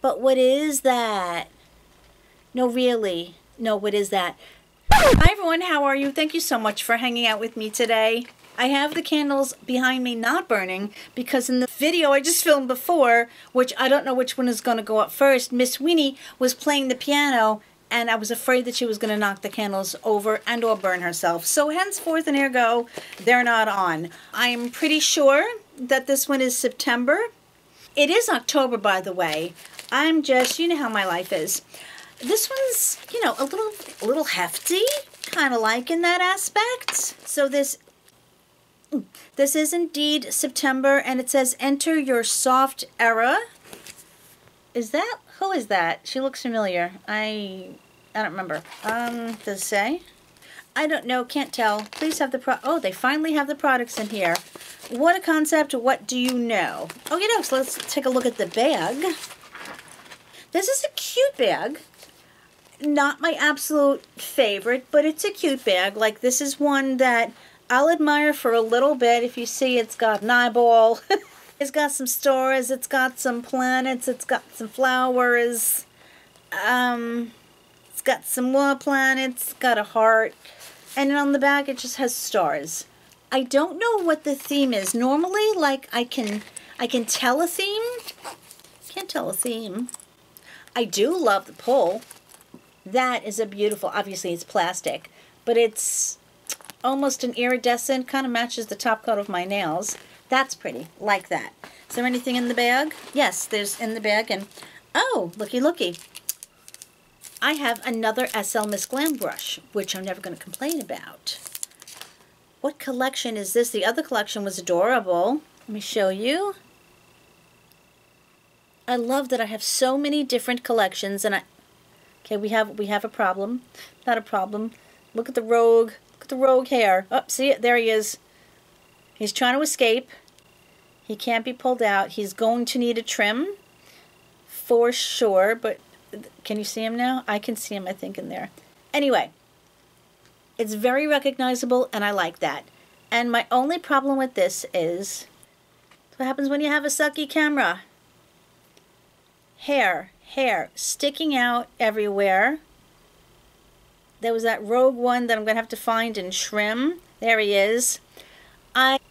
But what is that? No, really. No, what is that? Hi everyone, how are you? Thank you so much for hanging out with me today. I have the candles behind me not burning because in the video I just filmed before, which I don't know which one is going to go up first, Miss Weenie was playing the piano and I was afraid that she was going to knock the candles over and or burn herself. So henceforth and ergo, they're not on. I am pretty sure that this one is September. It is October, by the way. I'm just, you know how my life is. This one's, you know, a little hefty, kind of like in that aspect. So this is indeed September, and it says, enter your soft era. Is that, who is that? She looks familiar. I don't remember. Does it say? I don't know, can't tell. Please have the oh, they finally have the products in here. What a concept, what do you know? Oh, you know, so let's take a look at the bag. This is a cute bag. Not my absolute favorite, but it's a cute bag. Like, this is one that I'll admire for a little bit. If you see, it's got an eyeball. It's got some stars. It's got some planets. It's got some flowers. It's got some more planets. It's got a heart. And on the back, it just has stars. I don't know what the theme is. Normally, like, I can tell a theme. Can't tell a theme. I do love the pull. That is a beautiful, obviously it's plastic, but it's almost an iridescent, kind of matches the top coat of my nails. That's pretty, like that. Is there anything in the bag? Yes, there's in the bag, and oh, looky, looky. I have another SL Miss Glam brush, which I'm never going to complain about. What collection is this? The other collection was adorable. Let me show you. I love that I have so many different collections, and okay, we have a problem. Not a problem. Look at the rogue. Look at the rogue hair. Oh, see it? There he is. He's trying to escape. He can't be pulled out. He's going to need a trim for sure, but can you see him now? I can see him, I think, in there. Anyway, it's very recognizable, and I like that. And my only problem with this is what happens when you have a sucky camera. Hair sticking out everywhere. There was that rogue one that I'm going to have to find and trim. There he is.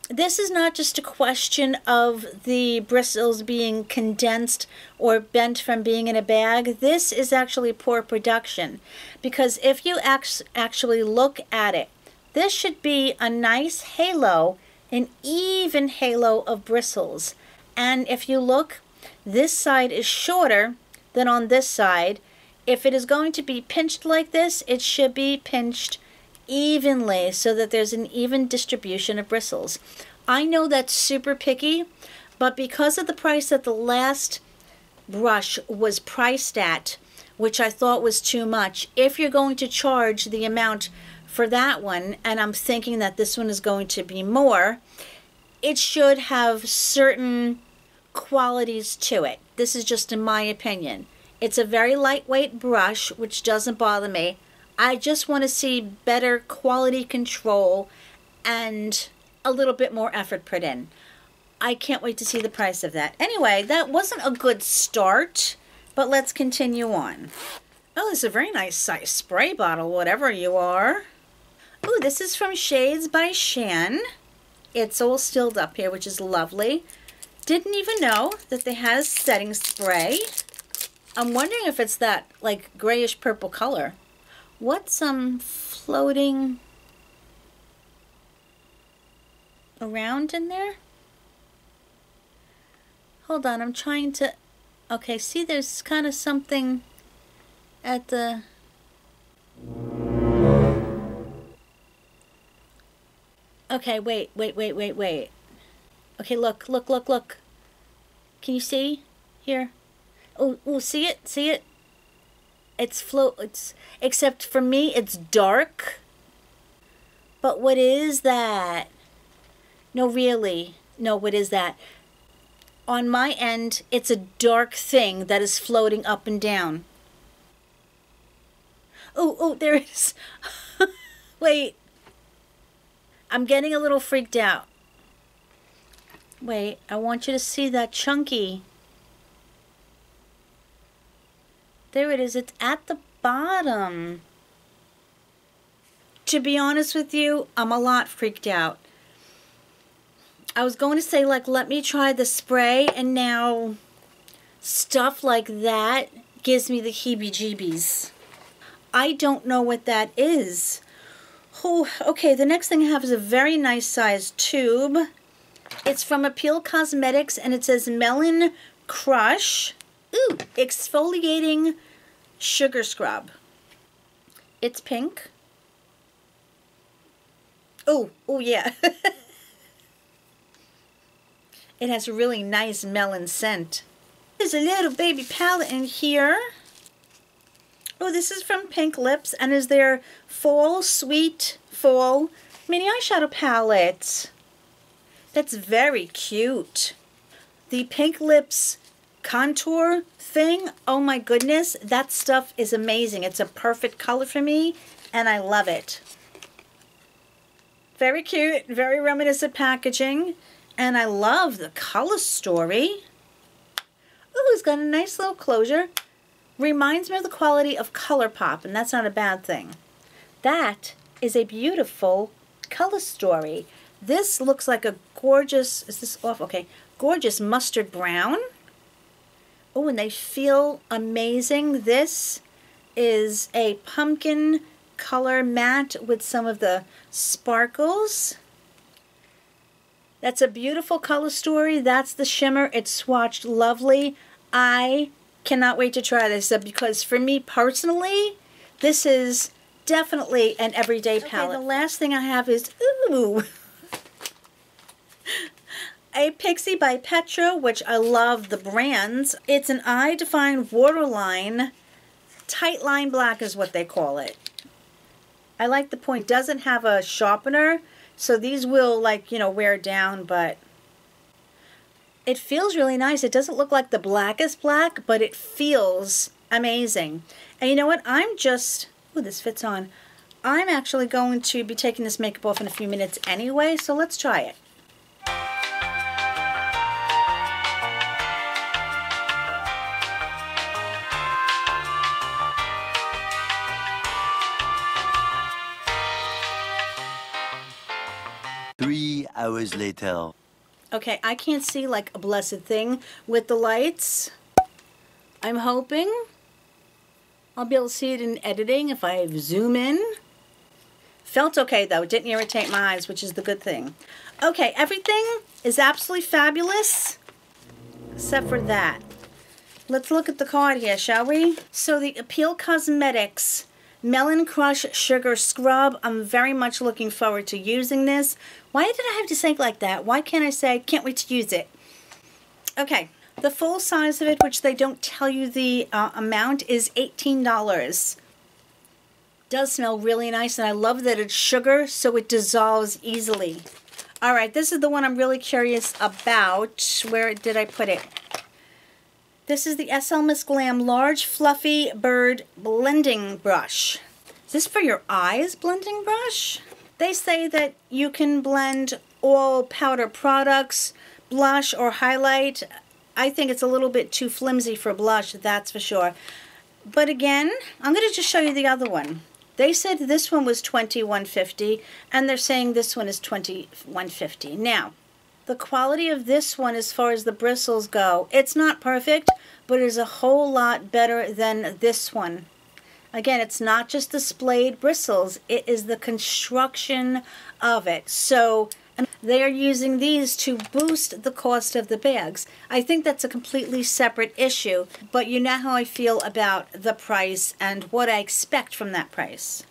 This is not just a question of the bristles being condensed or bent from being in a bag. This is actually poor production, because if you actually look at it, this should be a nice halo, an even halo of bristles. And if you look, this side is shorter than on this side. If it is going to be pinched like this, it should be pinched evenly so that there's an even distribution of bristles. I know that's super picky, but because of the price that the last brush was priced at, which I thought was too much, if you're going to charge the amount for that one, and I'm thinking that this one is going to be more, it should have certain qualities to it. This is just in my opinion. It's a very lightweight brush, which doesn't bother me. I just want to see better quality control and a little bit more effort put in. I can't wait to see the price of that. Anyway, that wasn't a good start, but let's continue on. Oh, this is a very nice size spray bottle, whatever you are. Oh, this is from Shades by Shan. It's all stilled up here, which is lovely. Didn't even know that they had a setting spray. I'm wondering if it's that, like, grayish purple color. What's floating around in there? Hold on, I'm trying to... Okay, see, there's kind of something at the... Okay, wait. Okay, look. Can you see? Here. Oh, see it? It's except for me, it's dark. But what is that? No, really. No, what is that? On my end, it's a dark thing that is floating up and down. Oh, there it is. Wait. I'm getting a little freaked out. Wait, I want you to see that chunky. There it is. It's at the bottom. To be honest with you, I'm a lot freaked out. I was going to say, like, let me try the spray, and now stuff like that gives me the heebie-jeebies. I don't know what that is. Oh, okay, the next thing I have is a very nice sized tube. It's from Appeal Cosmetics, and it says Melon Crush. Ooh, exfoliating sugar scrub. It's pink. Oh, yeah. It has a really nice melon scent. There's a little baby palette in here. Oh, this is from Pink Lips, and is their Fall Sweet Fall mini eyeshadow palette. That's very cute. The Pink Lips contour thing, oh my goodness, that stuff is amazing. It's a perfect color for me, and I love it. Very cute, very reminiscent packaging, and I love the color story. Ooh, it's got a nice little closure. Reminds me of the quality of ColourPop, and that's not a bad thing. That is a beautiful color story. This looks like a gorgeous, is this off? Okay, gorgeous mustard brown. Oh, and they feel amazing. This is a pumpkin color matte with some of the sparkles. That's a beautiful color story. That's the shimmer. It's swatched lovely. I cannot wait to try this because for me personally, this is definitely an everyday palette. Okay, the last thing I have is, ooh, a Pixi by Petra, which I love the brands. It's an eye define waterline. Tight line black is what they call it. I like the point. It doesn't have a sharpener, so these will, like, you know, wear down, but it feels really nice. It doesn't look like the blackest black, but it feels amazing. And you know what? I'm just, ooh, this fits on. I'm actually going to be taking this makeup off in a few minutes anyway, so let's try it. Hours later. Okay, I can't see like a blessed thing with the lights. I'm hoping I'll be able to see it in editing if I zoom in. Felt okay though, it didn't irritate my eyes, which is the good thing. Okay, everything is absolutely fabulous except for that. Let's look at the card here, shall we? So the Appeal Cosmetics Melon Crush Sugar Scrub. I'm very much looking forward to using this. Why did I have to say it like that? Why can't I say, can't wait to use it? Okay, the full size of it, which they don't tell you the amount, is $18. Does smell really nice, and I love that it's sugar, so it dissolves easily. All right, this is the one I'm really curious about. Where did I put it? This is the SL Miss Glam Large Fluffy Bird Blending Brush. Is this for your eyes blending brush? They say that you can blend all powder products, blush or highlight. I think it's a little bit too flimsy for blush, that's for sure. But again, I'm going to just show you the other one. They said this one was $21.50, and they're saying this one is $21.50. Now, the quality of this one as far as the bristles go, it's not perfect, but it is a whole lot better than this one. Again, it's not just the splayed bristles, it is the construction of it. So they are using these to boost the cost of the bags. I think that's a completely separate issue, but you know how I feel about the price and what I expect from that price.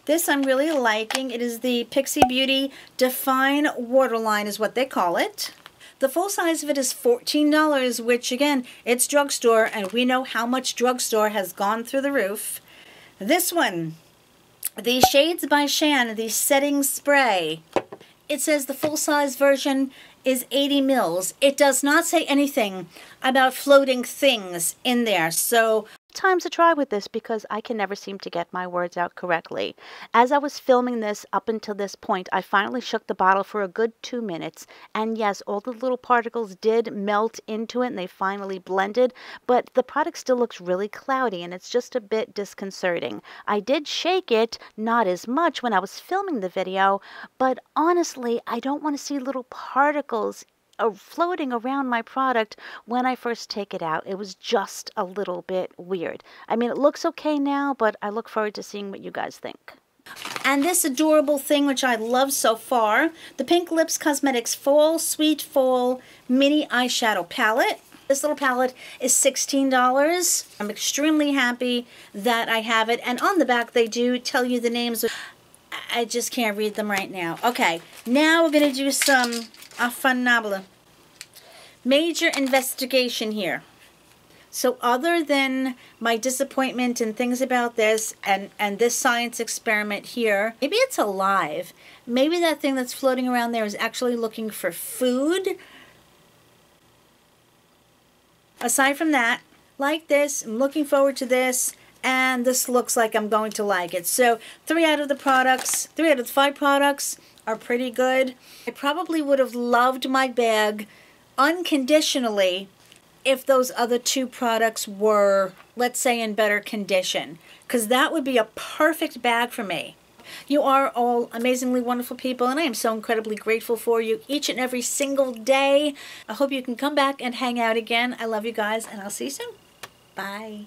This I'm really liking. It is the Pixi Beauty Define Waterline is what they call it. The full size of it is $14, which again, it's drugstore, and we know how much drugstore has gone through the roof. This one, the Shades by Shan, the Setting Spray. It says the full size version is 80 mils. It does not say anything about floating things in there, so times to try with this because I can never seem to get my words out correctly. As I was filming this up until this point, I finally shook the bottle for a good 2 minutes, and yes, all the little particles did melt into it and they finally blended, but the product still looks really cloudy and it's just a bit disconcerting. I did shake it, not as much when I was filming the video, but honestly, I don't want to see little particles floating around my product when I first take it out. It was just a little bit weird. I mean, it looks okay now, but I look forward to seeing what you guys think. And this adorable thing, which I love so far, the Pink Lips Cosmetics Fall Sweet Fall Mini Eyeshadow Palette. This little palette is $16. I'm extremely happy that I have it. And on the back, they do tell you the names. I just can't read them right now. Okay, now we're going to do some affanable. Major investigation here. So other than my disappointment and things about this and this science experiment here, maybe it's alive. Maybe that thing that's floating around there is actually looking for food. Aside from that, like this, I'm looking forward to this. And this looks like I'm going to like it. So 3 out of the 5 products are pretty good. I probably would have loved my bag unconditionally if those other 2 products were, let's say, in better condition. Because that would be a perfect bag for me. You are all amazingly wonderful people, and I am so incredibly grateful for you each and every single day. I hope you can come back and hang out again. I love you guys, and I'll see you soon. Bye.